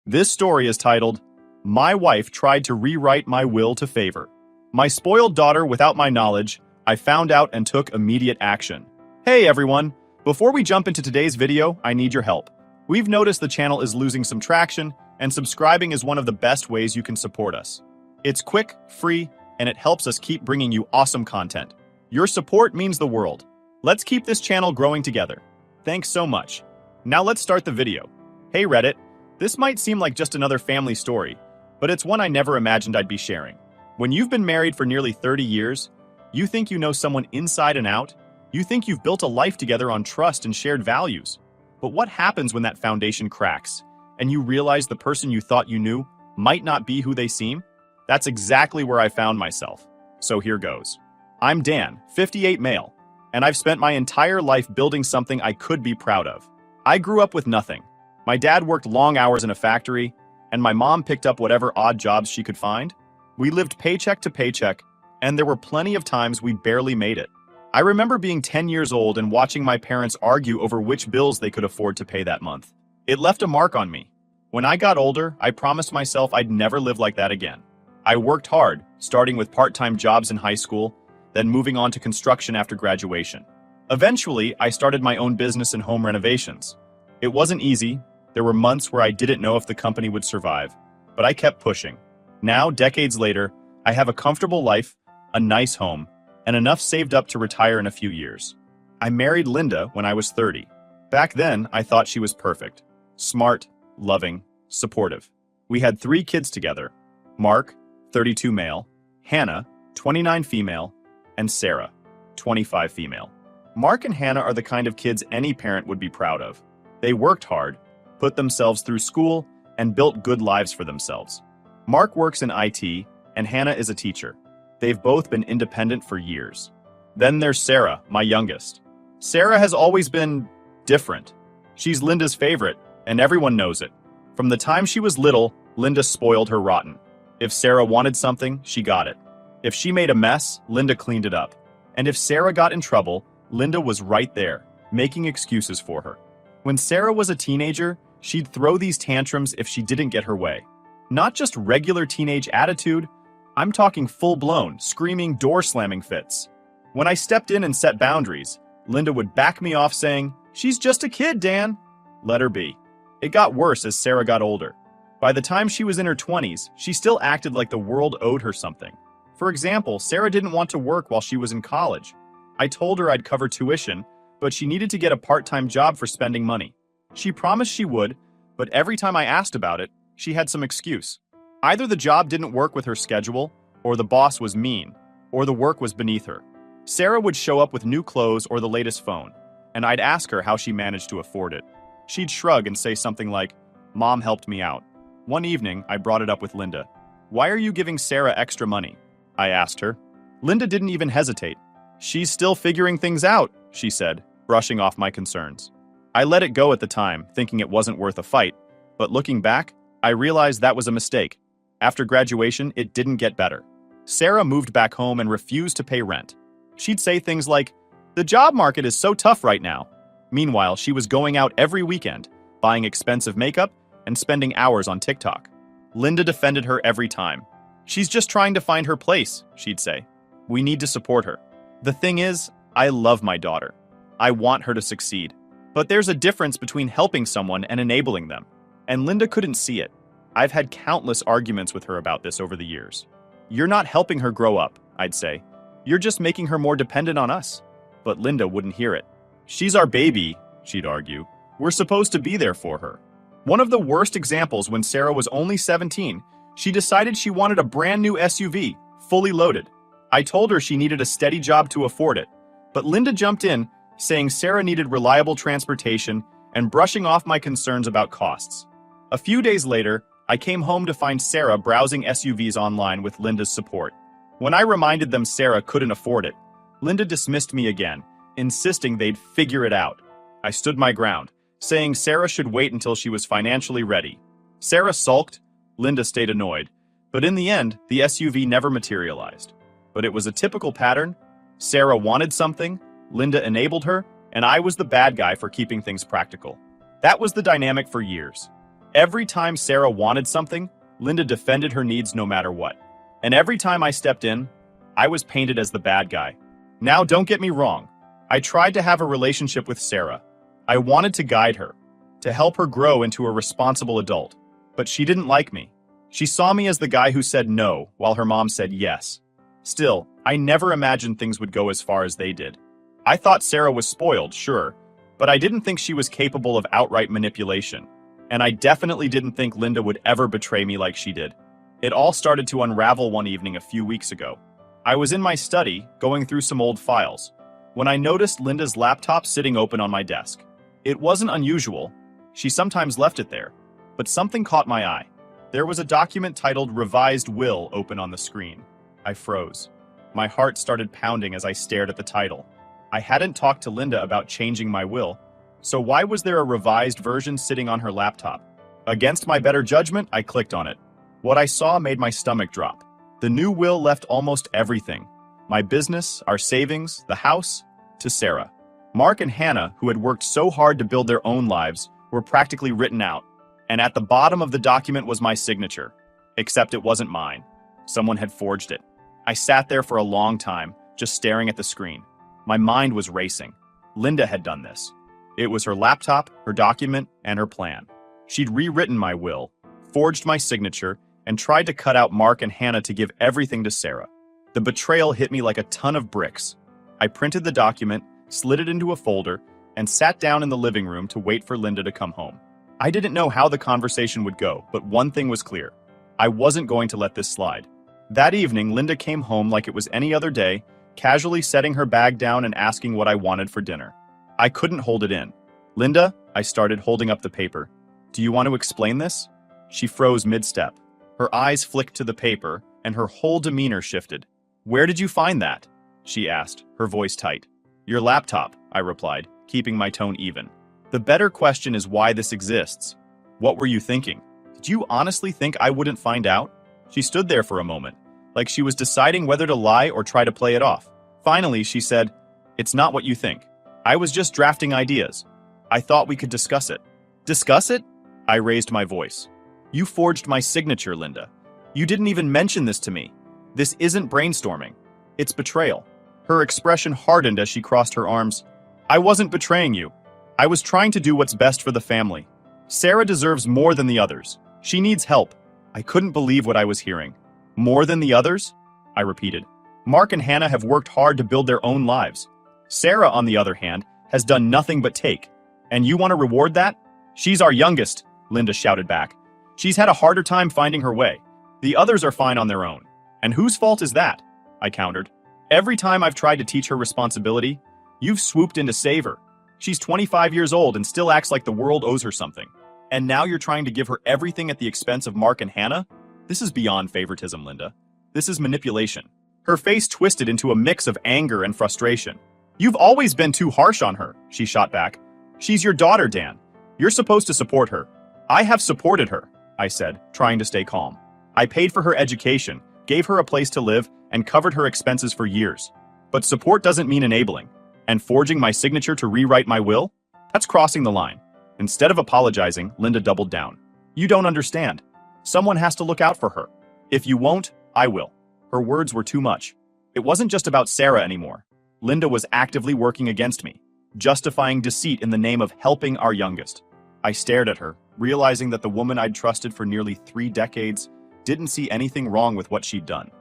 This story is titled, My Wife Tried to Rewrite My Will to Favor My Spoiled Daughter Without My Knowledge. I found out and took immediate action. Hey everyone, before we jump into today's video, I need your help. We've noticed the channel is losing some traction, and subscribing is one of the best ways you can support us. It's quick, free, and it helps us keep bringing you awesome content. Your support means the world. Let's keep this channel growing together. Thanks so much. Now let's start the video. Hey Reddit, this might seem like just another family story, but it's one I never imagined I'd be sharing. When you've been married for nearly 30 years, you think you know someone inside and out. You think you've built a life together on trust and shared values. But what happens when that foundation cracks, and you realize the person you thought you knew might not be who they seem? That's exactly where I found myself. So here goes. I'm Dan, 58 male, and I've spent my entire life building something I could be proud of. I grew up with nothing. My dad worked long hours in a factory, and my mom picked up whatever odd jobs she could find. We lived paycheck to paycheck, and there were plenty of times we barely made it. I remember being 10 years old and watching my parents argue over which bills they could afford to pay that month. It left a mark on me. When I got older, I promised myself I'd never live like that again. I worked hard, starting with part-time jobs in high school, then moving on to construction after graduation. Eventually, I started my own business in home renovations. It wasn't easy. There were months where I didn't know if the company would survive, but I kept pushing. Now, decades later, I have a comfortable life, a nice home, and enough saved up to retire in a few years. I married Linda when I was 30. Back then, I thought she was perfect. Smart, loving, supportive. We had 3 kids together. Mark, 32 male, Hannah, 29 female, and Sarah, 25 female. Mark and Hannah are the kind of kids any parent would be proud of. They worked hard, put themselves through school, and built good lives for themselves. Mark works in IT, and Hannah is a teacher. They've both been independent for years. Then there's Sarah, my youngest. Sarah has always been different. She's Linda's favorite, and everyone knows it. From the time she was little, Linda spoiled her rotten. If Sarah wanted something, she got it. If she made a mess, Linda cleaned it up. And if Sarah got in trouble, Linda was right there, making excuses for her. When Sarah was a teenager, she'd throw these tantrums if she didn't get her way. Not just regular teenage attitude, I'm talking full-blown, screaming, door-slamming fits. When I stepped in and set boundaries, Linda would back me off saying, "She's just a kid, Dan." Let her be. It got worse as Sarah got older. By the time she was in her 20s, she still acted like the world owed her something. For example, Sarah didn't want to work while she was in college. I told her I'd cover tuition, but she needed to get a part-time job for spending money. She promised she would, but every time I asked about it, she had some excuse. Either the job didn't work with her schedule, or the boss was mean, or the work was beneath her. Sarah would show up with new clothes or the latest phone, and I'd ask her how she managed to afford it. She'd shrug and say something like, "Mom helped me out." One evening, I brought it up with Linda. "Why are you giving Sarah extra money?" I asked her. Linda didn't even hesitate. "She's still figuring things out," she said, brushing off my concerns. I let it go at the time, thinking it wasn't worth a fight, but looking back, I realized that was a mistake. After graduation, it didn't get better. Sarah moved back home and refused to pay rent. She'd say things like, "The job market is so tough right now." Meanwhile, she was going out every weekend, buying expensive makeup and spending hours on TikTok. Linda defended her every time. "She's just trying to find her place," she'd say. "We need to support her." The thing is, I love my daughter. I want her to succeed. But there's a difference between helping someone and enabling them. And Linda couldn't see it. I've had countless arguments with her about this over the years. "You're not helping her grow up," I'd say. "You're just making her more dependent on us." But Linda wouldn't hear it. "She's our baby," she'd argue. "We're supposed to be there for her." One of the worst examples, when Sarah was only 17, she decided she wanted a brand new SUV, fully loaded. I told her she needed a steady job to afford it, but Linda jumped in, saying Sarah needed reliable transportation and brushing off my concerns about costs. A few days later, I came home to find Sarah browsing SUVs online with Linda's support. When I reminded them Sarah couldn't afford it, Linda dismissed me again, insisting they'd figure it out. I stood my ground, saying Sarah should wait until she was financially ready. Sarah sulked, Linda stayed annoyed, but in the end, the SUV never materialized. But it was a typical pattern. Sarah wanted something, Linda enabled her, and I was the bad guy for keeping things practical. That was the dynamic for years. Every time Sarah wanted something, Linda defended her needs no matter what. And every time I stepped in, I was painted as the bad guy. Now, don't get me wrong. I tried to have a relationship with Sarah. I wanted to guide her, to help her grow into a responsible adult. But she didn't like me. She saw me as the guy who said no, while her mom said yes. Still, I never imagined things would go as far as they did. I thought Sarah was spoiled, sure, but I didn't think she was capable of outright manipulation. And I definitely didn't think Linda would ever betray me like she did. It all started to unravel one evening a few weeks ago. I was in my study, going through some old files, when I noticed Linda's laptop sitting open on my desk. It wasn't unusual. She sometimes left it there, but something caught my eye. There was a document titled Revised Will open on the screen. I froze. My heart started pounding as I stared at the title. I hadn't talked to Linda about changing my will, so why was there a revised version sitting on her laptop? Against my better judgment, I clicked on it. What I saw made my stomach drop. The new will left almost everything. My business, our savings, the house, to Sarah. Mark and Hannah, who had worked so hard to build their own lives, were practically written out. And at the bottom of the document was my signature. Except it wasn't mine. Someone had forged it. I sat there for a long time, just staring at the screen. My mind was racing. Linda had done this. It was her laptop, her document, and her plan. She'd rewritten my will, forged my signature, and tried to cut out Mark and Hannah to give everything to Sarah. The betrayal hit me like a ton of bricks. I printed the document, slid it into a folder, and sat down in the living room to wait for Linda to come home. I didn't know how the conversation would go, but one thing was clear. I wasn't going to let this slide. That evening, Linda came home like it was any other day, casually setting her bag down and asking what I wanted for dinner. I couldn't hold it in. Linda, I started, holding up the paper. Do you want to explain this? She froze mid-step. Her eyes flicked to the paper, and her whole demeanor shifted. Where did you find that? She asked, her voice tight. Your laptop, I replied, keeping my tone even. The better question is why this exists. What were you thinking? Did you honestly think I wouldn't find out? She stood there for a moment, like she was deciding whether to lie or try to play it off. Finally, she said, It's not what you think. I was just drafting ideas. I thought we could discuss it. Discuss it? I raised my voice. You forged my signature, Linda. You didn't even mention this to me. This isn't brainstorming. It's betrayal. Her expression hardened as she crossed her arms. I wasn't betraying you. I was trying to do what's best for the family. Sarah deserves more than the others. She needs help. I couldn't believe what I was hearing. More than the others? I repeated. Mark and Hannah have worked hard to build their own lives. Sarah, on the other hand, has done nothing but take. And you want to reward that? She's our youngest, Linda shouted back. She's had a harder time finding her way. The others are fine on their own. And whose fault is that? I countered. Every time I've tried to teach her responsibility, you've swooped in to save her. She's 25 years old and still acts like the world owes her something. And now you're trying to give her everything at the expense of Mark and Hannah? This is beyond favoritism, Linda. This is manipulation. Her face twisted into a mix of anger and frustration. You've always been too harsh on her, she shot back. She's your daughter, Dan. You're supposed to support her. I have supported her, I said, trying to stay calm. I paid for her education, gave her a place to live, and covered her expenses for years. But support doesn't mean enabling. And forging my signature to rewrite my will? That's crossing the line. Instead of apologizing, Linda doubled down. You don't understand. Someone has to look out for her. If you won't, I will. Her words were too much. It wasn't just about Sarah anymore. Linda was actively working against me, justifying deceit in the name of helping our youngest. I stared at her, realizing that the woman I'd trusted for nearly 3 decades didn't see anything wrong with what she'd done.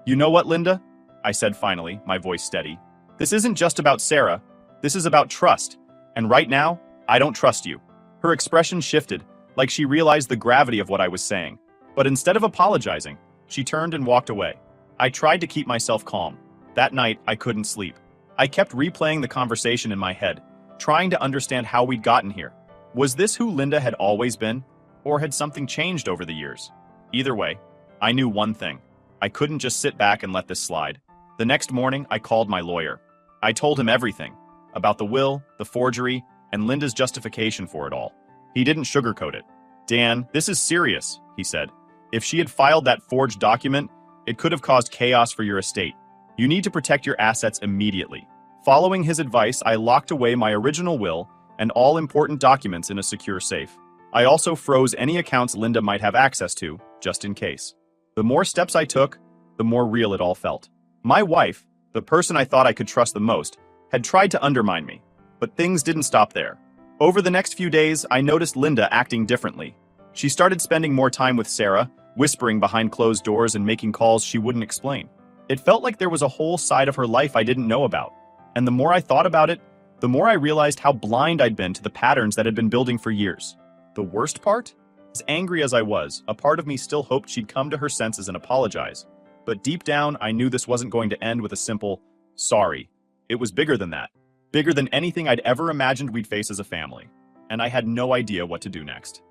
You know what, Linda? I said finally, my voice steady. This isn't just about Sarah. This is about trust. And right now, I don't trust you. Her expression shifted, like she realized the gravity of what I was saying. But instead of apologizing, she turned and walked away. I tried to keep myself calm. That night, I couldn't sleep. I kept replaying the conversation in my head, trying to understand how we'd gotten here. Was this who Linda had always been? Or had something changed over the years? Either way, I knew one thing. I couldn't just sit back and let this slide. The next morning, I called my lawyer. I told him everything about the will, the forgery, and Linda's justification for it all. He didn't sugarcoat it. Dan, this is serious, he said. If she had filed that forged document, it could have caused chaos for your estate. You need to protect your assets immediately. Following his advice, I locked away my original will and all important documents in a secure safe. I also froze any accounts Linda might have access to, just in case. The more steps I took, the more real it all felt. My wife, the person I thought I could trust the most, had tried to undermine me. But things didn't stop there. Over the next few days, I noticed Linda acting differently. She started spending more time with Sarah, whispering behind closed doors and making calls she wouldn't explain. It felt like there was a whole side of her life I didn't know about. And the more I thought about it, the more I realized how blind I'd been to the patterns that had been building for years. The worst part? As angry as I was, a part of me still hoped she'd come to her senses and apologize. But deep down, I knew this wasn't going to end with a simple, sorry. It was bigger than that. Bigger than anything I'd ever imagined we'd face as a family. And I had no idea what to do next.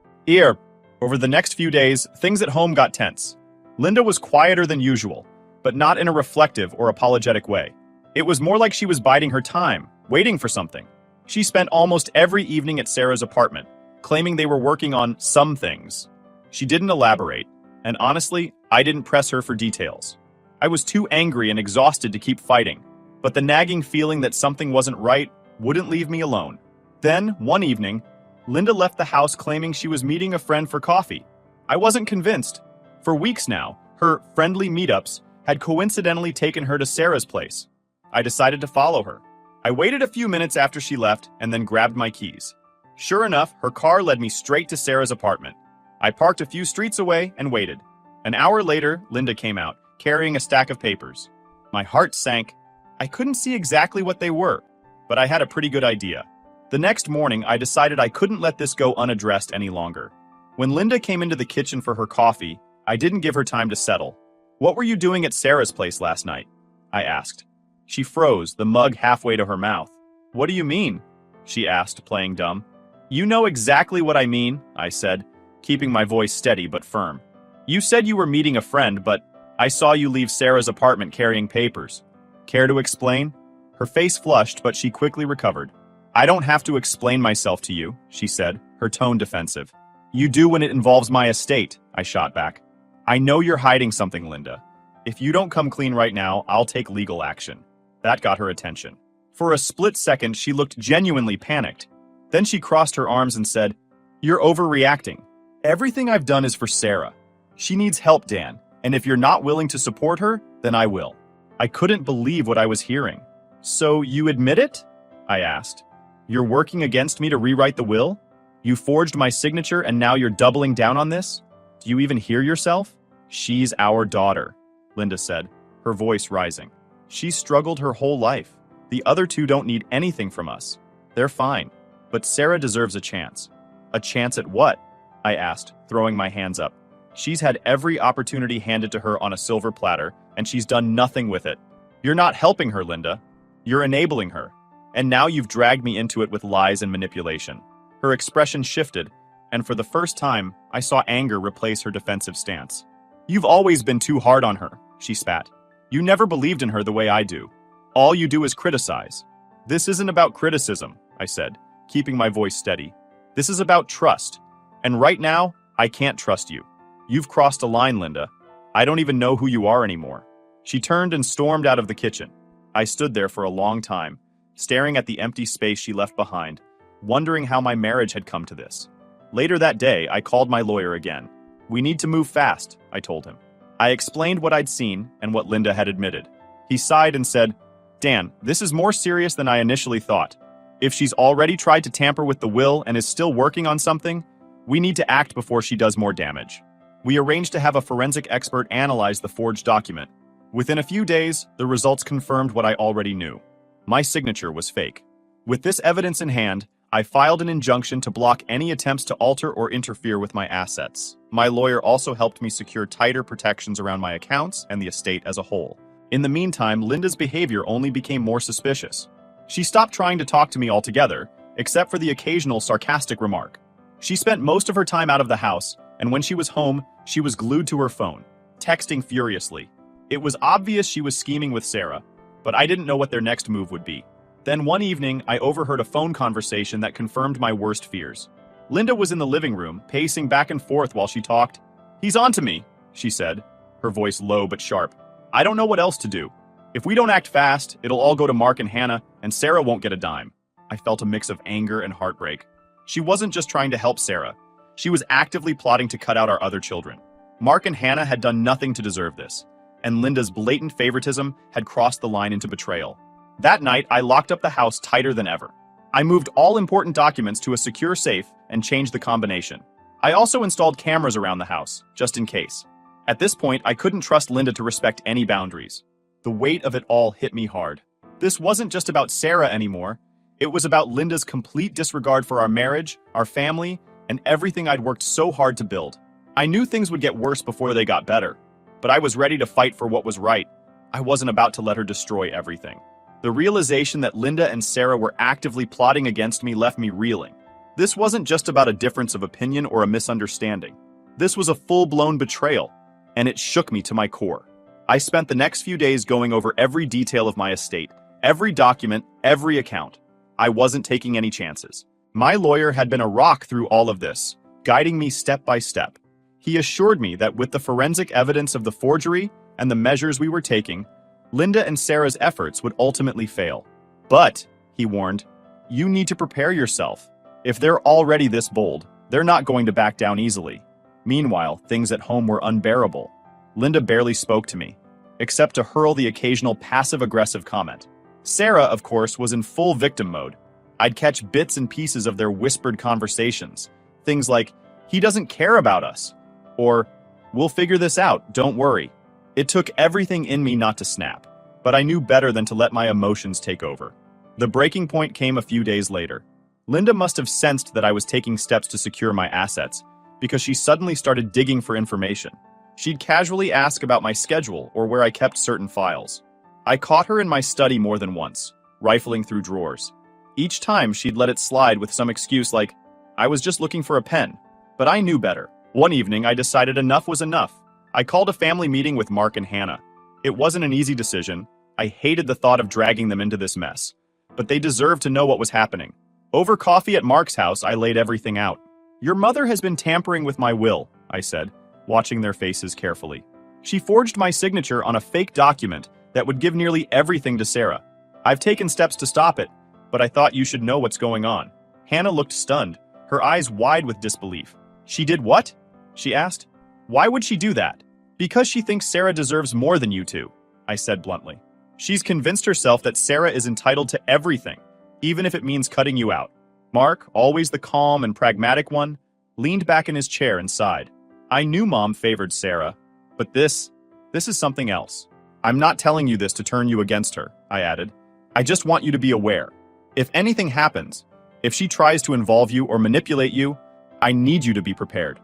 Over the next few days, things at home got tense. Linda was quieter than usual, but not in a reflective or apologetic way. It was more like she was biding her time, waiting for something. She spent almost every evening at Sarah's apartment, claiming they were working on some things. She didn't elaborate, and honestly, I didn't press her for details. I was too angry and exhausted to keep fighting, but the nagging feeling that something wasn't right wouldn't leave me alone. Then, one evening, Linda left the house claiming she was meeting a friend for coffee. I wasn't convinced. For weeks now, her friendly meetups had coincidentally taken her to Sarah's place. I decided to follow her. I waited a few minutes after she left and then grabbed my keys. Sure enough, her car led me straight to Sarah's apartment. I parked a few streets away and waited. An hour later, Linda came out, carrying a stack of papers. My heart sank. I couldn't see exactly what they were, but I had a pretty good idea. The next morning, I decided I couldn't let this go unaddressed any longer. When Linda came into the kitchen for her coffee, I didn't give her time to settle. "What were you doing at Sarah's place last night?" I asked. She froze, the mug halfway to her mouth. "What do you mean?" she asked, playing dumb. "You know exactly what I mean," I said, keeping my voice steady but firm. "You said you were meeting a friend, but I saw you leave Sarah's apartment carrying papers. Care to explain?" Her face flushed, but she quickly recovered. "I don't have to explain myself to you," she said, her tone defensive. "You do when it involves my estate," I shot back. "I know you're hiding something, Linda. If you don't come clean right now, I'll take legal action." That got her attention. For a split second, she looked genuinely panicked. Then she crossed her arms and said, "You're overreacting. Everything I've done is for Sarah. She needs help, Dan, and if you're not willing to support her, then I will." I couldn't believe what I was hearing. "So you admit it?" I asked. "You're working against me to rewrite the will? You forged my signature and now you're doubling down on this? Do you even hear yourself?" "She's our daughter," Linda said, her voice rising. "She's struggled her whole life. The other two don't need anything from us. They're fine. But Sarah deserves a chance." "A chance at what?" I asked, throwing my hands up. "She's had every opportunity handed to her on a silver platter, and she's done nothing with it. You're not helping her, Linda. You're enabling her. And now you've dragged me into it with lies and manipulation." Her expression shifted, and for the first time, I saw anger replace her defensive stance. "You've always been too hard on her," she spat. "You never believed in her the way I do. All you do is criticize." "This isn't about criticism," I said, keeping my voice steady. "This is about trust. And right now, I can't trust you. You've crossed a line, Linda. I don't even know who you are anymore." She turned and stormed out of the kitchen. I stood there for a long time, staring at the empty space she left behind, wondering how my marriage had come to this. Later that day, I called my lawyer again. "We need to move fast," I told him. I explained what I'd seen and what Linda had admitted. He sighed and said, "Dan, this is more serious than I initially thought. If she's already tried to tamper with the will and is still working on something, we need to act before she does more damage." We arranged to have a forensic expert analyze the forged document. Within a few days, the results confirmed what I already knew. My signature was fake. With this evidence in hand, I filed an injunction to block any attempts to alter or interfere with my assets. My lawyer also helped me secure tighter protections around my accounts and the estate as a whole. In the meantime, Linda's behavior only became more suspicious. She stopped trying to talk to me altogether, except for the occasional sarcastic remark. She spent most of her time out of the house, and when she was home, she was glued to her phone, texting furiously. It was obvious she was scheming with Sarah, but I didn't know what their next move would be. Then one evening, I overheard a phone conversation that confirmed my worst fears. Linda was in the living room, pacing back and forth while she talked. "He's on to me," she said, her voice low but sharp. "I don't know what else to do. If we don't act fast, it'll all go to Mark and Hannah, and Sarah won't get a dime." I felt a mix of anger and heartbreak. She wasn't just trying to help Sarah. She was actively plotting to cut out our other children. Mark and Hannah had done nothing to deserve this, and Linda's blatant favoritism had crossed the line into betrayal. That night, I locked up the house tighter than ever. I moved all important documents to a secure safe and changed the combination. I also installed cameras around the house, just in case. At this point, I couldn't trust Linda to respect any boundaries. The weight of it all hit me hard. This wasn't just about Sarah anymore. It was about Linda's complete disregard for our marriage, our family, and everything I'd worked so hard to build. I knew things would get worse before they got better, but I was ready to fight for what was right. I wasn't about to let her destroy everything. The realization that Linda and Sarah were actively plotting against me left me reeling. This wasn't just about a difference of opinion or a misunderstanding. This was a full-blown betrayal, and it shook me to my core. I spent the next few days going over every detail of my estate, every document, every account. I wasn't taking any chances. My lawyer had been a rock through all of this, guiding me step by step. He assured me that with the forensic evidence of the forgery and the measures we were taking, Linda and Sarah's efforts would ultimately fail. But, he warned, you need to prepare yourself. If they're already this bold, they're not going to back down easily. Meanwhile, things at home were unbearable. Linda barely spoke to me, except to hurl the occasional passive-aggressive comment. Sarah, of course, was in full victim mode. I'd catch bits and pieces of their whispered conversations. Things like, he doesn't care about us, or, we'll figure this out, don't worry. It took everything in me not to snap, but I knew better than to let my emotions take over. The breaking point came a few days later. Linda must have sensed that I was taking steps to secure my assets, because she suddenly started digging for information. She'd casually ask about my schedule or where I kept certain files. I caught her in my study more than once, rifling through drawers. Each time she'd let it slide with some excuse like, I was just looking for a pen. But I knew better. One evening, I decided enough was enough. I called a family meeting with Mark and Hannah. It wasn't an easy decision. I hated the thought of dragging them into this mess. But they deserved to know what was happening. Over coffee at Mark's house, I laid everything out. Your mother has been tampering with my will, I said, watching their faces carefully. She forged my signature on a fake document that would give nearly everything to Sarah. I've taken steps to stop it, but I thought you should know what's going on. Hannah looked stunned, her eyes wide with disbelief. She did what? She asked. Why would she do that? Because she thinks Sarah deserves more than you two, I said bluntly. She's convinced herself that Sarah is entitled to everything, even if it means cutting you out. Mark, always the calm and pragmatic one, leaned back in his chair and sighed. I knew Mom favored Sarah, but this is something else. I'm not telling you this to turn you against her, I added. I just want you to be aware. If anything happens, if she tries to involve you or manipulate you, I need you to be prepared.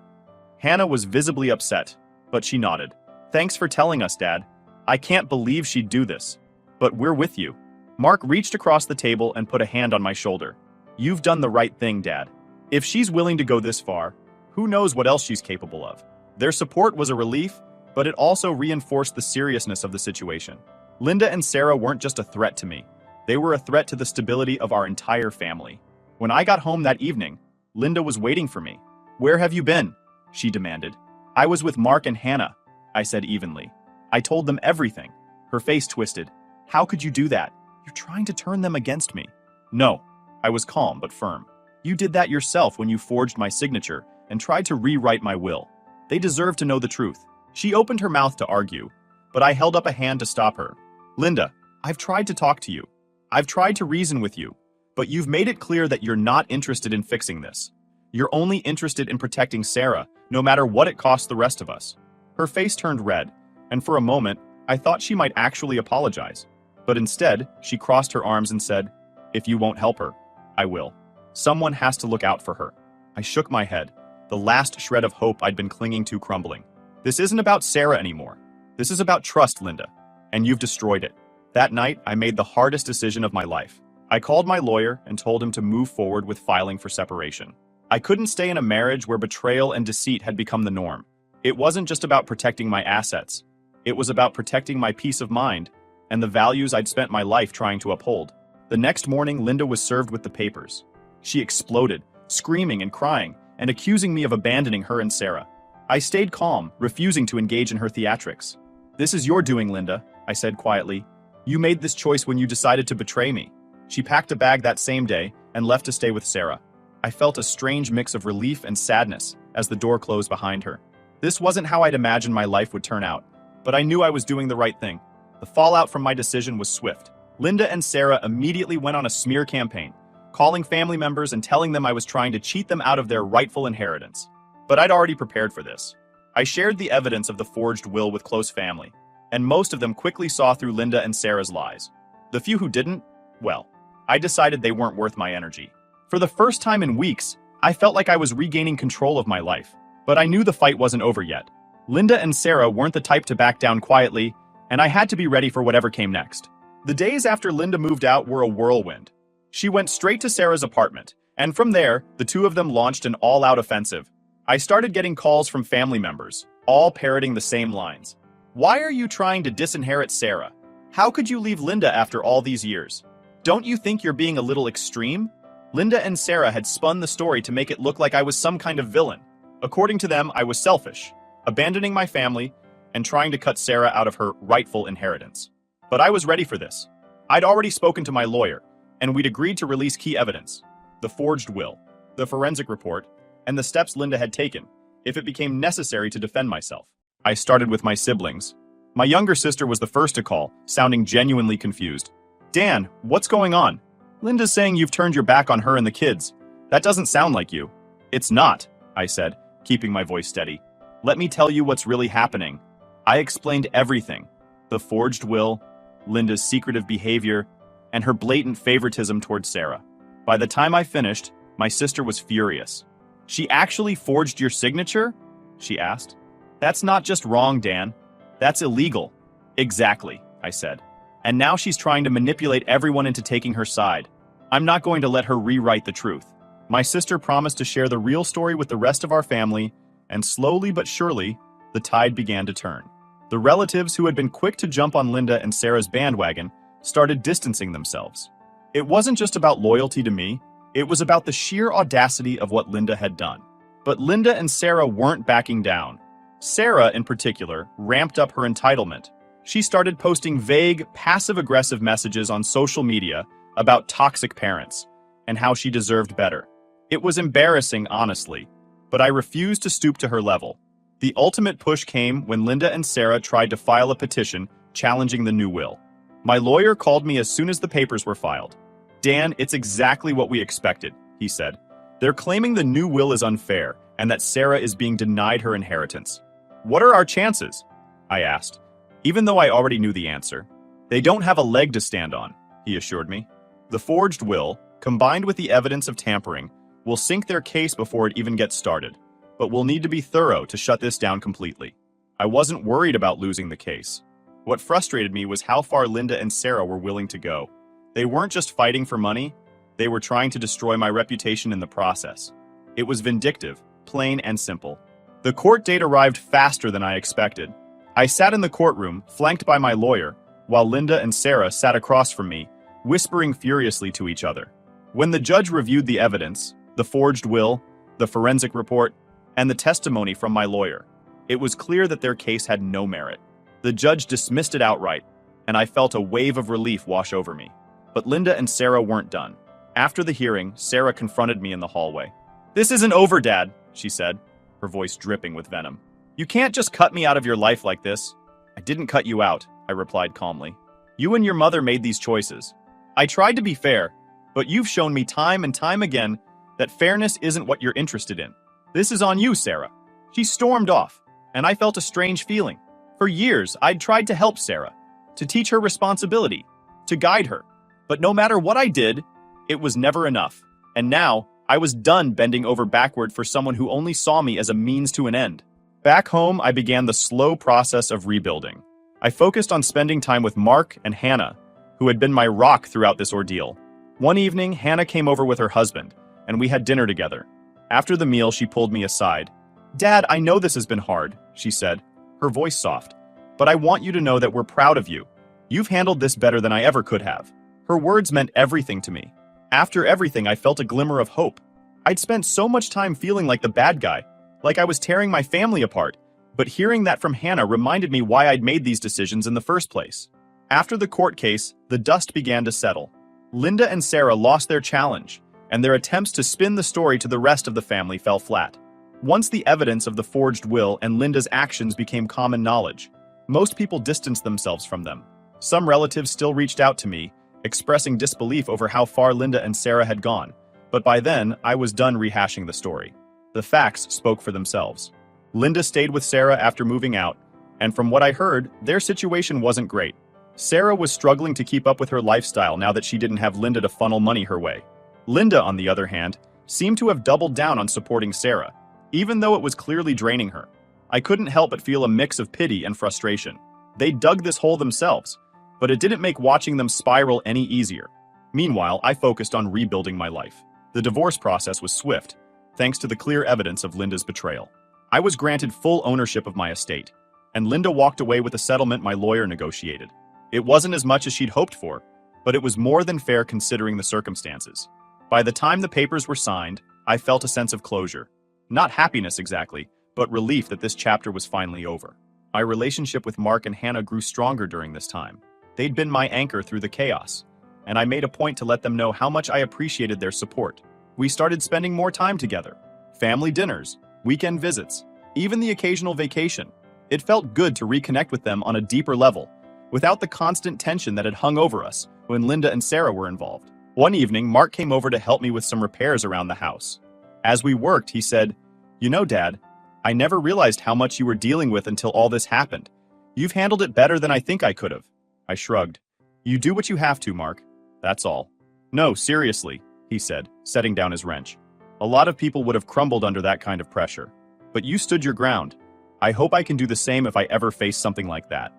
Hannah was visibly upset, but she nodded. Thanks for telling us, Dad. I can't believe she'd do this. But we're with you. Mark reached across the table and put a hand on my shoulder. You've done the right thing, Dad. If she's willing to go this far, who knows what else she's capable of? Their support was a relief, but it also reinforced the seriousness of the situation. Linda and Sarah weren't just a threat to me. They were a threat to the stability of our entire family. When I got home that evening, Linda was waiting for me. Where have you been? She demanded. I was with Mark and Hannah, I said evenly. I told them everything. Her face twisted. How could you do that? You're trying to turn them against me. No, I was calm but firm. You did that yourself when you forged my signature and tried to rewrite my will. They deserve to know the truth. She opened her mouth to argue, but I held up a hand to stop her. Linda, I've tried to talk to you. I've tried to reason with you, but you've made it clear that you're not interested in fixing this. You're only interested in protecting Sarah, no matter what it costs the rest of us. Her face turned red, and for a moment, I thought she might actually apologize. But instead, she crossed her arms and said, If you won't help her, I will. Someone has to look out for her. I shook my head, the last shred of hope I'd been clinging to crumbling. This isn't about Sarah anymore. This is about trust, Linda, and you've destroyed it. That night, I made the hardest decision of my life. I called my lawyer and told him to move forward with filing for separation. I couldn't stay in a marriage where betrayal and deceit had become the norm. It wasn't just about protecting my assets. It was about protecting my peace of mind and the values I'd spent my life trying to uphold. The next morning, Linda was served with the papers. She exploded, screaming and crying, and accusing me of abandoning her and Sarah. I stayed calm, refusing to engage in her theatrics. This is your doing, Linda, I said quietly. You made this choice when you decided to betray me. She packed a bag that same day and left to stay with Sarah. I felt a strange mix of relief and sadness as the door closed behind her. This wasn't how I'd imagined my life would turn out, but I knew I was doing the right thing. The fallout from my decision was swift. Linda and Sarah immediately went on a smear campaign, calling family members and telling them I was trying to cheat them out of their rightful inheritance. But I'd already prepared for this. I shared the evidence of the forged will with close family, and most of them quickly saw through Linda and Sarah's lies. The few who didn't, well, I decided they weren't worth my energy. For the first time in weeks, I felt like I was regaining control of my life. But I knew the fight wasn't over yet. Linda and Sarah weren't the type to back down quietly, and I had to be ready for whatever came next. The days after Linda moved out were a whirlwind. She went straight to Sarah's apartment, and from there, the two of them launched an all-out offensive. I started getting calls from family members, all parroting the same lines. Why are you trying to disinherit Sarah? How could you leave Linda after all these years? Don't you think you're being a little extreme? Linda and Sarah had spun the story to make it look like I was some kind of villain. According to them, I was selfish, abandoning my family, and trying to cut Sarah out of her rightful inheritance. But I was ready for this. I'd already spoken to my lawyer, and we'd agreed to release key evidence: the forged will, the forensic report, and the steps Linda had taken, if it became necessary to defend myself. I started with my siblings. My younger sister was the first to call, sounding genuinely confused. Dan, what's going on? Linda's saying you've turned your back on her and the kids. That doesn't sound like you. It's not, I said, keeping my voice steady. Let me tell you what's really happening. I explained everything. The forged will, Linda's secretive behavior, and her blatant favoritism towards Sarah. By the time I finished, my sister was furious. She actually forged your signature? She asked. That's not just wrong, Dan. That's illegal. Exactly, I said. And now she's trying to manipulate everyone into taking her side. I'm not going to let her rewrite the truth. My sister promised to share the real story with the rest of our family, and slowly but surely, the tide began to turn. The relatives who had been quick to jump on Linda and Sarah's bandwagon started distancing themselves. It wasn't just about loyalty to me, it was about the sheer audacity of what Linda had done. But Linda and Sarah weren't backing down. Sarah, in particular, ramped up her entitlement. She started posting vague, passive-aggressive messages on social media about toxic parents and how she deserved better. It was embarrassing, honestly, but I refused to stoop to her level. The ultimate push came when Linda and Sarah tried to file a petition challenging the new will. My lawyer called me as soon as the papers were filed. Dan, it's exactly what we expected, he said. They're claiming the new will is unfair and that Sarah is being denied her inheritance. What are our chances? I asked, even though I already knew the answer. They don't have a leg to stand on, he assured me. The forged will, combined with the evidence of tampering, will sink their case before it even gets started, but we'll need to be thorough to shut this down completely. I wasn't worried about losing the case. What frustrated me was how far Linda and Sarah were willing to go. They weren't just fighting for money, they were trying to destroy my reputation in the process. It was vindictive, plain and simple. The court date arrived faster than I expected. I sat in the courtroom, flanked by my lawyer, while Linda and Sarah sat across from me, whispering furiously to each other. When the judge reviewed the evidence, the forged will, the forensic report, and the testimony from my lawyer, it was clear that their case had no merit. The judge dismissed it outright, and I felt a wave of relief wash over me. But Linda and Sarah weren't done. After the hearing, Sarah confronted me in the hallway. "This isn't over, Dad," she said, her voice dripping with venom. "You can't just cut me out of your life like this." "I didn't cut you out," I replied calmly. "You and your mother made these choices. I tried to be fair, but you've shown me time and time again that fairness isn't what you're interested in. This is on you, Sarah." She stormed off, and I felt a strange feeling. For years, I'd tried to help Sarah, to teach her responsibility, to guide her. But no matter what I did, it was never enough. And now, I was done bending over backward for someone who only saw me as a means to an end. Back home, I began the slow process of rebuilding. I focused on spending time with Mark and Hannah, who had been my rock throughout this ordeal. One evening, Hannah came over with her husband, and we had dinner together. After the meal, she pulled me aside. "Dad, I know this has been hard," she said, her voice soft, "but I want you to know that we're proud of you. You've handled this better than I ever could have." Her words meant everything to me. After everything, I felt a glimmer of hope. I'd spent so much time feeling like the bad guy, like I was tearing my family apart, but hearing that from Hannah reminded me why I'd made these decisions in the first place. After the court case, the dust began to settle. Linda and Sarah lost their challenge, and their attempts to spin the story to the rest of the family fell flat. Once the evidence of the forged will and Linda's actions became common knowledge, most people distanced themselves from them. Some relatives still reached out to me, expressing disbelief over how far Linda and Sarah had gone, but by then, I was done rehashing the story. The facts spoke for themselves. Linda stayed with Sarah after moving out, and from what I heard, their situation wasn't great. Sarah was struggling to keep up with her lifestyle now that she didn't have Linda to funnel money her way. Linda, on the other hand, seemed to have doubled down on supporting Sarah, even though it was clearly draining her. I couldn't help but feel a mix of pity and frustration. They dug this hole themselves, but it didn't make watching them spiral any easier. Meanwhile, I focused on rebuilding my life. The divorce process was swift, thanks to the clear evidence of Linda's betrayal. I was granted full ownership of my estate, and Linda walked away with a settlement my lawyer negotiated. It wasn't as much as she'd hoped for, but it was more than fair considering the circumstances. By the time the papers were signed, I felt a sense of closure. Not happiness exactly, but relief that this chapter was finally over. My relationship with Mark and Hannah grew stronger during this time. They'd been my anchor through the chaos, and I made a point to let them know how much I appreciated their support. We started spending more time together. Family dinners, weekend visits, even the occasional vacation. It felt good to reconnect with them on a deeper level, without the constant tension that had hung over us when Linda and Sarah were involved. One evening, Mark came over to help me with some repairs around the house. As we worked, he said, "You know, Dad, I never realized how much you were dealing with until all this happened. You've handled it better than I think I could have." I shrugged. "You do what you have to, Mark. That's all." "No, seriously," he said, setting down his wrench. "A lot of people would have crumbled under that kind of pressure. But you stood your ground. I hope I can do the same if I ever face something like that."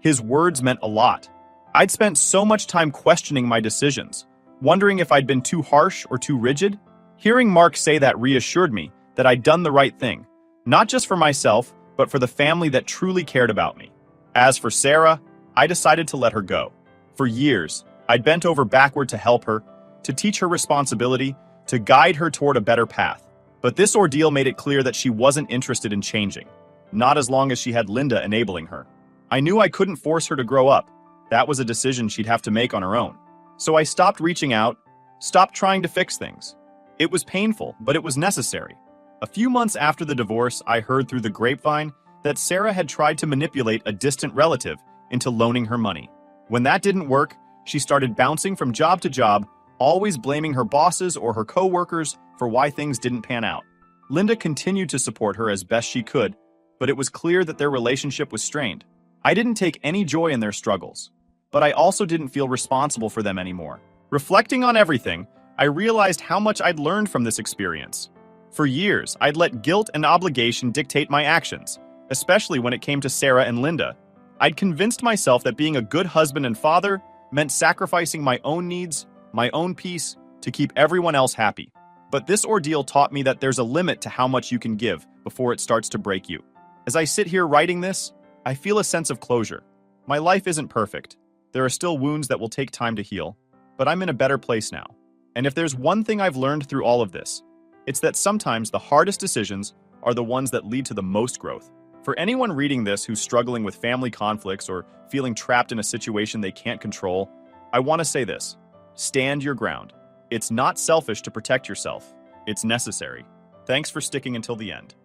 His words meant a lot. I'd spent so much time questioning my decisions, wondering if I'd been too harsh or too rigid. Hearing Mark say that reassured me that I'd done the right thing, not just for myself, but for the family that truly cared about me. As for Sarah, I decided to let her go. For years, I'd bent over backward to help her, to teach her responsibility, to guide her toward a better path. But this ordeal made it clear that she wasn't interested in changing, not as long as she had Linda enabling her. I knew I couldn't force her to grow up. That was a decision she'd have to make on her own. So I stopped reaching out, stopped trying to fix things. It was painful, but it was necessary. A few months after the divorce, I heard through the grapevine that Sarah had tried to manipulate a distant relative into loaning her money. When that didn't work, she started bouncing from job to job, always blaming her bosses or her co-workers for why things didn't pan out. Linda continued to support her as best she could, but it was clear that their relationship was strained. I didn't take any joy in their struggles, but I also didn't feel responsible for them anymore. Reflecting on everything, I realized how much I'd learned from this experience. For years, I'd let guilt and obligation dictate my actions, especially when it came to Sarah and Linda. I'd convinced myself that being a good husband and father meant sacrificing my own needs, my own peace, to keep everyone else happy. But this ordeal taught me that there's a limit to how much you can give before it starts to break you. As I sit here writing this, I feel a sense of closure. My life isn't perfect. There are still wounds that will take time to heal, but I'm in a better place now. And if there's one thing I've learned through all of this, it's that sometimes the hardest decisions are the ones that lead to the most growth. For anyone reading this who's struggling with family conflicts or feeling trapped in a situation they can't control, I want to say this: stand your ground. It's not selfish to protect yourself. It's necessary. Thanks for sticking until the end.